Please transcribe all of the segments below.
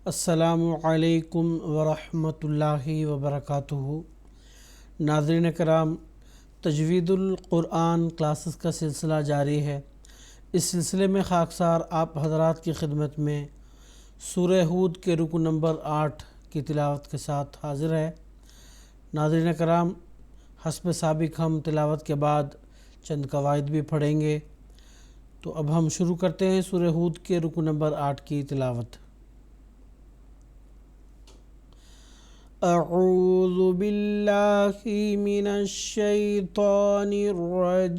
السلام علیکم ورحمۃ اللہ وبرکاتہ۔ ناظرین کرام، تجوید القرآن کلاسز کا سلسلہ جاری ہے۔ اس سلسلے میں خاکسار آپ حضرات کی خدمت میں سورہ ہود کے رکو نمبر 8 کی تلاوت کے ساتھ حاضر ہے۔ ناظرین کرام، حسب سابق ہم تلاوت کے بعد چند قواعد بھی پڑھیں گے، تو اب ہم شروع کرتے ہیں سورہ ہود کے رکو نمبر 8 کی تلاوت۔ اعوذ باللہ من الشیطان الرجیم،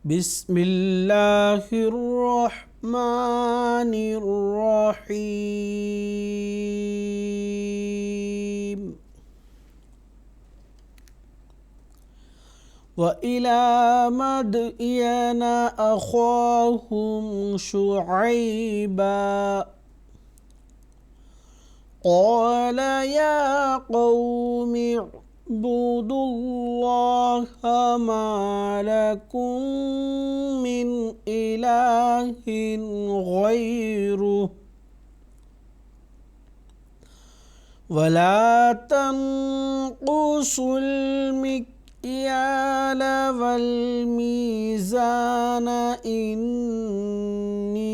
بسم اللہ الرحمن الرحیم۔ وَإِلَى مَدْيَنَ أَخَاهُمْ شُعَيْبًا قَالَ يَا قَوْمِ اعْبُدُوا اللَّهَ مَا لَكُمْ مِنْ إِلَٰهٍ غَيْرُهُ وَلَا تَنقُصُوا الْمِكْيَالَ وَالْمِيزَانَ إِنِّي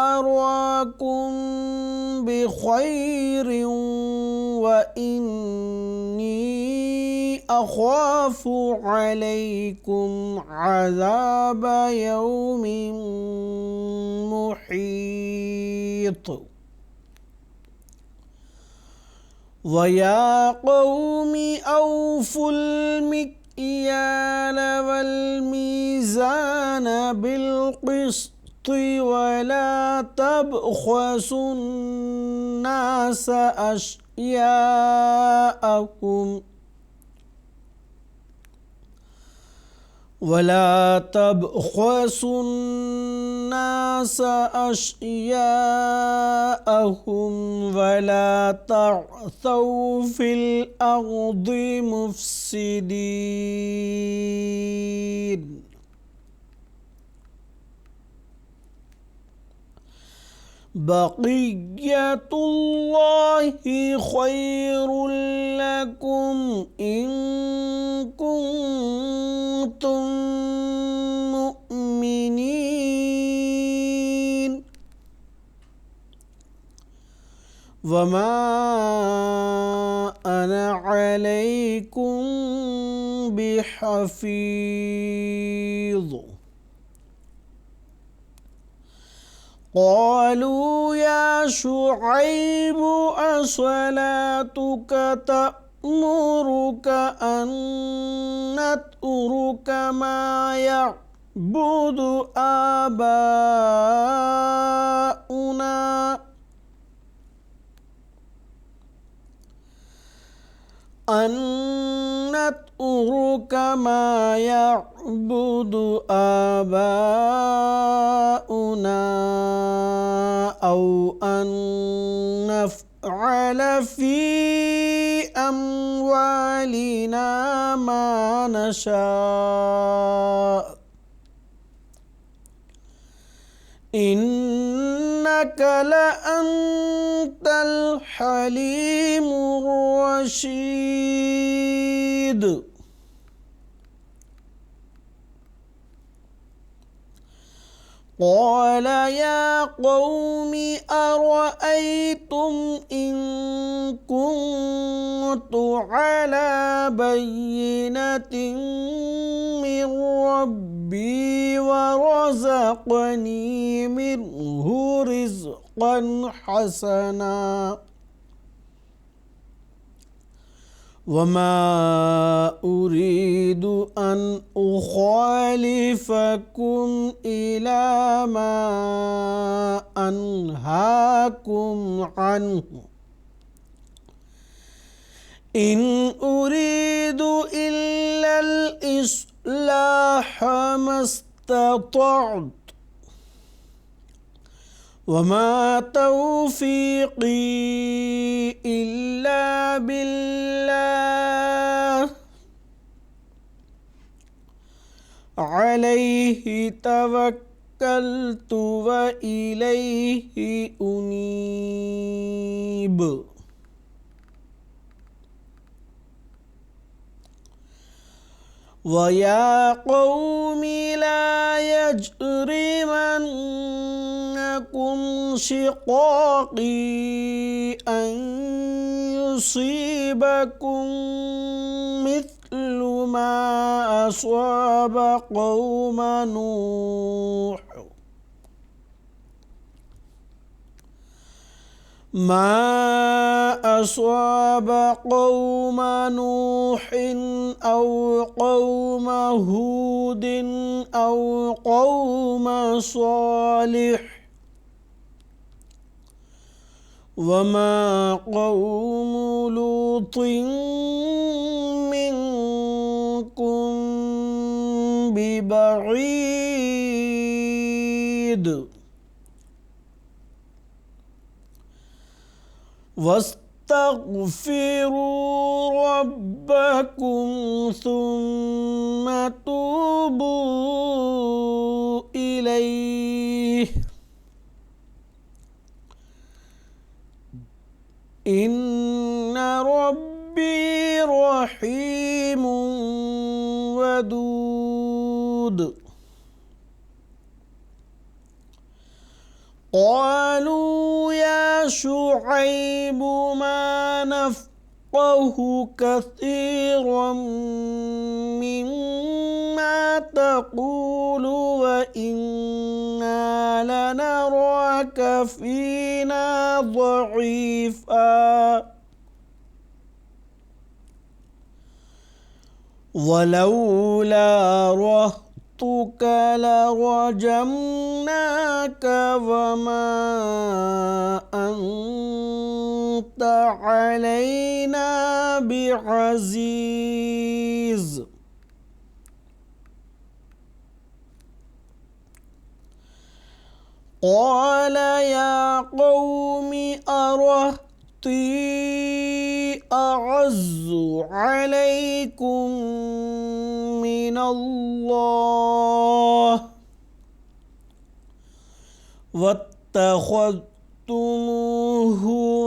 أَرَاكُمْ بِخَيْرٍ وَإِنِّي أَخَافُ عَلَيْكُمْ عَذَابَ يَوْمٍ مُحِيطٍ۔ وَيَا قَوْمِ أَوْفُوا الْمِكْيَالَ وَالْمِيزَانَ بِالْقِسْطِ وَلَا تَبْخَسُوا النَّاسَ أشياءهم ولا تعثوا في الأرض مفسدين۔ بقية الله خير لكم إن كنتم مؤمنين، وما أنا عليكم بحفيظ۔ قالوا يا شعيب أصلاتك تأمرك أن نترك ما يعبد آباؤنا أو أن نفعل في أموالنا ما نشاء إنك لأنت الحليم الرشيد۔ قال يا قوم أرأيتم إن كنت على بينة من ربي ورزقني منه رزقا حسنا وما أريد أن أخالفكم إلى ما أنهاكم عنه إن أريد إلا الإصلاح ما استطعت وما توفيقي إلا بالله عليه توكلت وإليه أنيب ويا قوم لا يجرمنكم شقاقي أن يصيبكم مثل ما أصاب قوم نوح أو قوم هود أو قوم صالح وما قوم لوط منكم ببعيد واستغفروا ربكم ثم توبوا إليه إن ربي رحيم ودود قالوا يا شعيب ما نفقه كثيرا مما تقول وإنا لنراك فينا ضعيفا ولولا رهطك لرجمناك وما أنت علينا بعزيز قال يا قوم أرهطي أعز عليكم من الله واتخذتموه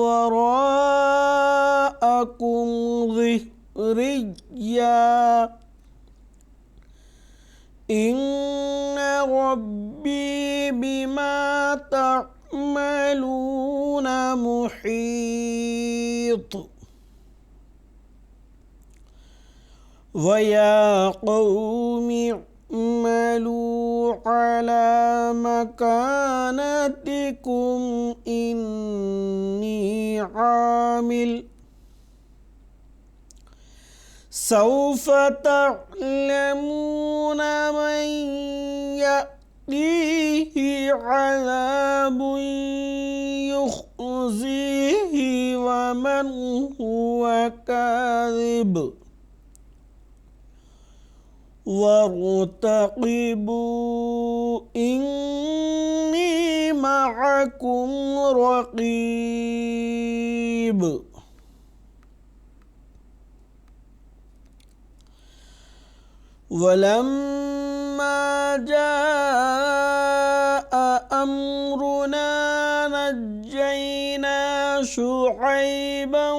وراءكم ظهريا إن ربي بما تعملون محيط ويا قوم اعملوا على مكانتكم إني عامل سوف تعلمون من يأتيه عذاب يخزيه ومن هو كاذب وارتقبوا إني معكم رقيب ولما جاء أمرنا نجينا شعيبا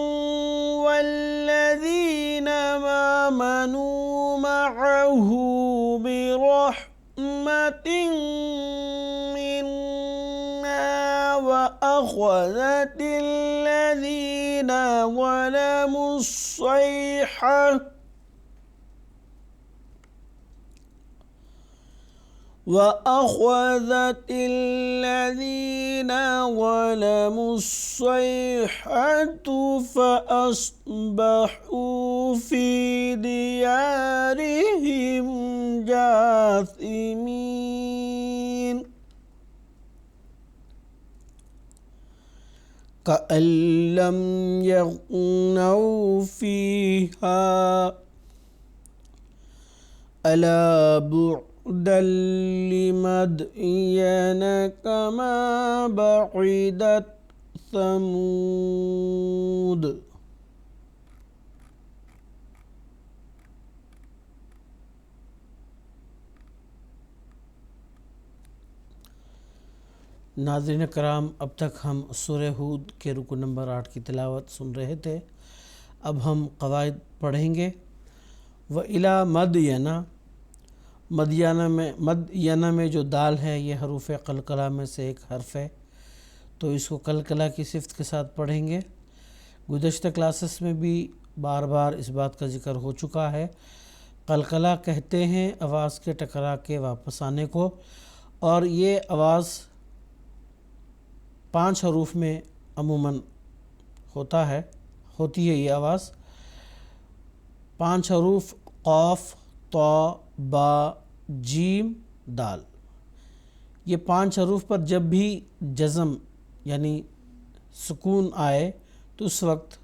والذين آمنوا معه برحمة منا وأخذت الذين ظلموا الصيحة فأصبحوا في ديارهم جاثمين كأن لم يغنوا فيها ألا بعدا لمدين كما بعدت ثمود ناظرین کرام، اب تک ہم سورہ ہود کے رکو نمبر 8 کی تلاوت سن رہے تھے۔ اب ہم قواعد پڑھیں گے۔ وَإِلَى مَدْيَنَ، مدینہ میں جو دال ہے یہ حروف قلقلہ میں سے ایک حرف ہے، تو اس کو قلقلہ کی صفت کے ساتھ پڑھیں گے۔ گزشتہ کلاسز میں بھی بار بار اس بات کا ذکر ہو چکا ہے۔ قلقلہ کہتے ہیں آواز کے ٹکرا کے واپس آنے کو، اور یہ آواز 5 حروف میں عموماً ہوتی ہے۔ یہ آواز 5 حروف قاف، طا، با، جیم، دال، یہ 5 حروف پر جب بھی جزم یعنی سکون آئے تو اس وقت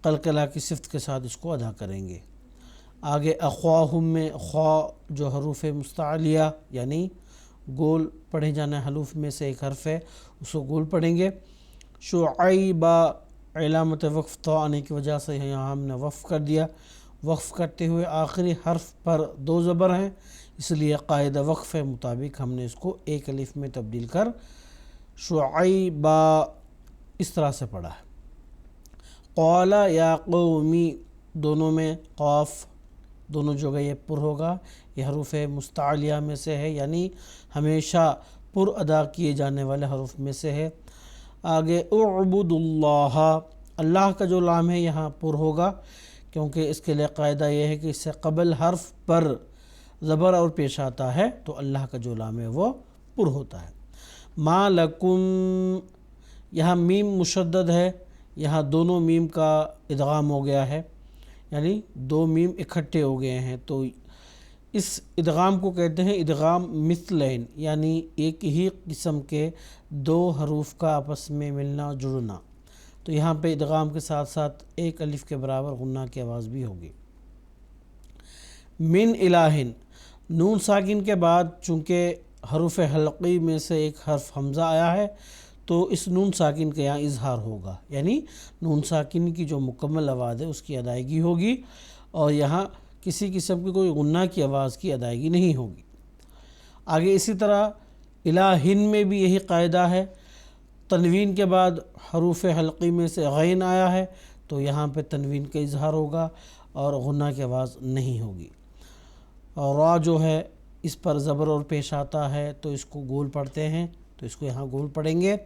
قلقلہ کی صفت کے ساتھ اس کو ادا کریں گے۔ آگے اخواہم میں خوا جو حروف مستعلیہ یعنی گول پڑھے جانے حروف میں سے ایک حرف ہے، اس کو گول پڑھیں گے۔ شعیبہ، علامت وقف طا آنے کی وجہ سے یہاں ہم نے وقف کر دیا۔ وقف کرتے ہوئے آخری حرف پر 2 زبر ہیں، اس لیے قاعدہ وقف مطابق ہم نے اس کو ایک الف میں تبدیل کر شعیبہ اس طرح سے پڑھا ہے۔ قال یا قومی، دونوں میں قاف دونوں جگہ یہ پر ہوگا، یہ حروف مستعلیہ میں سے ہے، یعنی ہمیشہ پر ادا کیے جانے والے حروف میں سے ہے۔ آگے اعبد اللہ، اللہ کا جو لام ہے یہاں پر ہوگا، کیونکہ اس کے لیے قاعدہ یہ ہے کہ اس سے قبل حرف پر زبر اور پیش آتا ہے تو اللہ کا جو لام ہے وہ پر ہوتا ہے۔ ما لکم، یہاں میم مشدد ہے، یہاں دونوں میم کا ادغام ہو گیا ہے، یعنی 2 میم اکٹھے ہو گئے ہیں، تو اس ادغام کو کہتے ہیں ادغام مثلین، یعنی ایک ہی قسم کے 2 حروف کا آپس میں ملنا جڑنا۔ تو یہاں پہ ادغام کے ساتھ ساتھ ایک الف کے برابر غنہ کی آواز بھی ہوگی۔ من الہ، نون ساکن کے بعد چونکہ حروف حلقی میں سے ایک حرف حمزہ آیا ہے تو اس نون ساکن کے یہاں اظہار ہوگا، یعنی نون ساکن کی جو مکمل آواز ہے اس کی ادائیگی ہوگی، اور یہاں کسی قسم کی کوئی غنہ کی آواز کی ادائیگی نہیں ہوگی۔ آگے اسی طرح الہن میں بھی یہی قاعدہ ہے، تنوین کے بعد حروف حلقی میں سے غین آیا ہے تو یہاں پہ تنوین کا اظہار ہوگا اور غنہ کی آواز نہیں ہوگی۔ اور را جو ہے اس پر زبر اور پیش آتا ہے تو اس کو گول پڑھتے ہیں، تو اس کو یہاں گول پڑھیں گے۔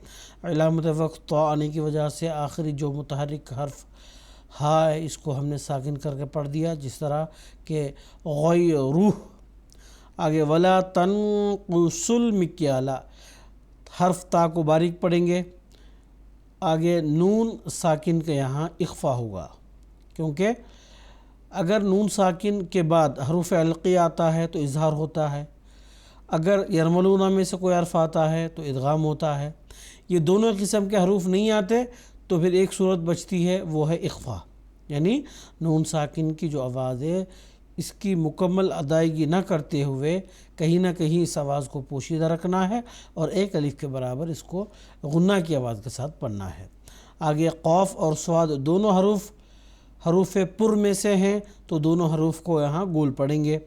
علامت وقف طا آنے کی وجہ سے آخری جو متحرک حرف ہا ہے اس کو ہم نے ساکن کر کے پڑھ دیا، جس طرح کہ غیروہ۔ آگے ولا تنقصوا المکیال، حرف تا کو باریک پڑھیں گے۔ آگے نون ساکن کے یہاں اخفا ہوگا، کیونکہ اگر نون ساکن کے بعد حروف علقی آتا ہے تو اظہار ہوتا ہے، اگر یرملون میں سے کوئی حرف آتا ہے تو ادغام ہوتا ہے۔ یہ دونوں قسم کے حروف نہیں آتے تو پھر ایک صورت بچتی ہے، وہ ہے اخفا، یعنی نون ساکن کی جو آواز ہے اس کی مکمل ادائیگی نہ کرتے ہوئے کہیں نہ کہیں اس آواز کو پوشیدہ رکھنا ہے اور ایک الف کے برابر اس کو غنہ کی آواز کے ساتھ پڑھنا ہے۔ آگے قاف اور صاد دونوں حروف پر میں سے ہیں تو دونوں حروف کو یہاں گول پڑھیں گے۔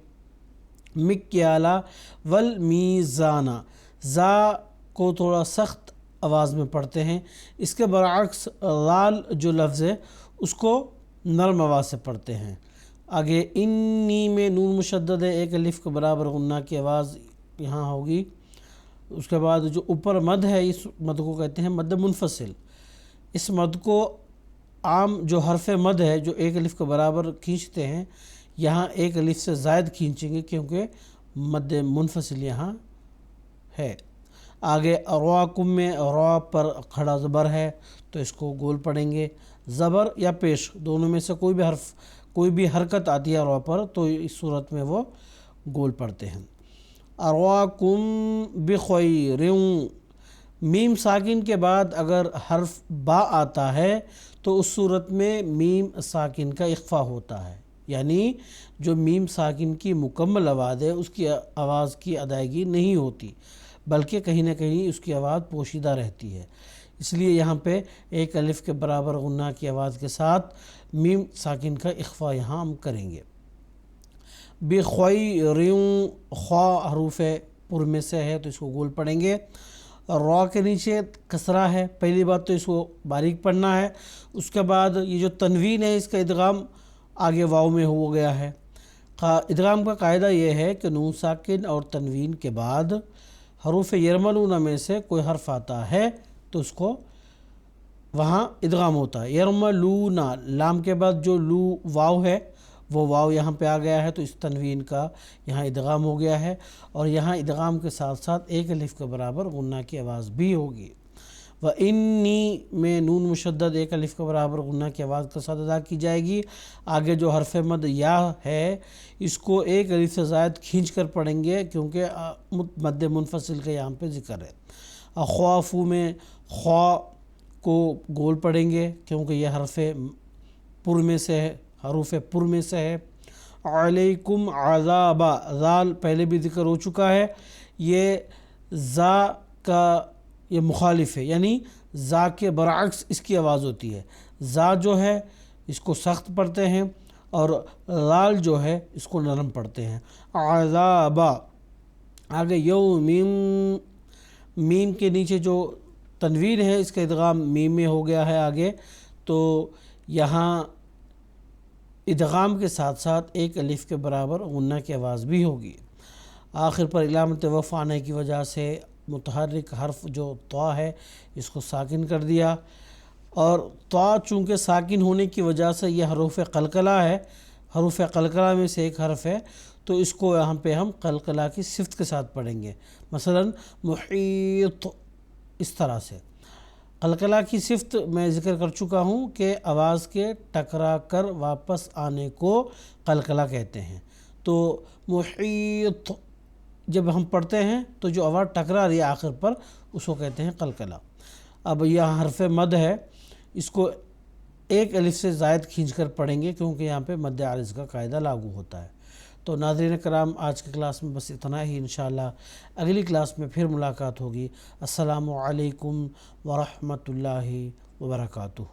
مکیالا والمیزان، زا کو تھوڑا سخت آواز میں پڑھتے ہیں، اس کے برعکس لال جو لفظ ہے اس کو نرم آواز سے پڑھتے ہیں۔ آگے انی میں نون مشدد ہے، ایک الف کے برابر غنہ کی آواز یہاں ہوگی۔ اس کے بعد جو اوپر مد ہے اس مد کو کہتے ہیں مد منفصل۔ اس مد کو عام جو حرف مد ہے جو ایک الف کے برابر کھینچتے ہیں، یہاں ایک الف سے زائد کھینچیں گے کیونکہ مد منفصل یہاں ہے۔ آگے ارواکم میں را پر کھڑا زبر ہے تو اس کو گول پڑھیں گے۔ زبر یا پیش دونوں میں سے کوئی بھی حرکت آتی ہے را پر تو اس صورت میں وہ گول پڑھتے ہیں۔ ارواکم بخیر، میم ساکن کے بعد اگر حرف با آتا ہے تو اس صورت میں میم ساکن کا اخفا ہوتا ہے، یعنی جو میم ساکن کی مکمل آواز ہے اس کی آواز کی ادائیگی نہیں ہوتی، بلکہ کہیں نہ کہیں اس کی آواز پوشیدہ رہتی ہے۔ اس لیے یہاں پہ ایک الف کے برابر غنہ کی آواز کے ساتھ میم ساکن کا اخفا یہاں ہم کریں گے۔ بخیر، خوا حروف پر میں سے ہے تو اس کو گول پڑھیں گے۔ را کے نیچے کسرہ ہے، پہلی بات تو اس کو باریک پڑھنا ہے۔ اس کے بعد یہ جو تنوین ہے اس کا ادغام آگے واو میں ہو گیا ہے۔ ادغام کا قاعدہ یہ ہے کہ نون ساکن اور تنوین کے بعد حروف یرملون میں سے کوئی حرف آتا ہے تو اس کو وہاں ادغام ہوتا ہے۔ یرملون، لام کے بعد جو لو واو ہے وہ واو یہاں پہ آ گیا ہے تو اس تنوین کا یہاں ادغام ہو گیا ہے، اور یہاں ادغام کے ساتھ ساتھ ایک الف کے برابر غنہ کی آواز بھی ہوگی۔ وَإِنِّي میں نون مشدد ایک الف کے برابر غنہ کی آواز کے ساتھ ادا کی جائے گی۔ آگے جو حرف مد یا ہے اس کو ایک الف سے زائد کھینچ کر پڑھیں گے کیونکہ مد منفصل کا یہاں پہ ذکر ہے۔ اخوافو میں خوا کو گول پڑھیں گے کیونکہ یہ حرف پر میں سے ہے، حروف پر میں سے ہے۔ علیکم عذاب، ذال پہلے بھی ذکر ہو چکا ہے، یہ زا کا یہ مخالف ہے، یعنی زا کے برعکس اس کی آواز ہوتی ہے۔ زا جو ہے اس کو سخت پڑھتے ہیں اور ذال جو ہے اس کو نرم پڑھتے ہیں۔ عذاب، آگے یوم، میم کے نیچے جو تنوین ہے اس کا ادغام میم میں ہو گیا ہے آگے، تو یہاں ادغام کے ساتھ ساتھ ایک الف کے برابر غنہ کی آواز بھی ہوگی۔ آخر پر علامت وقف آنے کی وجہ سے متحرک حرف جو طا ہے اس کو ساکن کر دیا، اور طا چونکہ ساکن ہونے کی وجہ سے یہ حروف قلقلہ ہے، حروف قلقلہ میں سے ایک حرف ہے، تو اس کو یہاں پہ ہم قلقلہ کی صفت کے ساتھ پڑھیں گے، مثلا محیط، اس طرح سے۔ قلقلہ کی صفت میں ذکر کر چکا ہوں کہ آواز کے ٹکرا کر واپس آنے کو قلقلہ کہتے ہیں، تو محیط جب ہم پڑھتے ہیں تو جو آواز ٹکرا رہی ہے آخر پر اس کو کہتے ہیں قلقلہ۔ اب یہ حرف مد ہے، اس کو ایک الف سے زائد کھینچ کر پڑھیں گے کیونکہ یہاں پہ مد عارض کا قاعدہ لاگو ہوتا ہے۔ تو ناظرین کرام، آج کی کلاس میں بس اتنا ہی، انشاءاللہ اگلی کلاس میں پھر ملاقات ہوگی۔ السلام علیکم ورحمۃ اللہ وبرکاتہ۔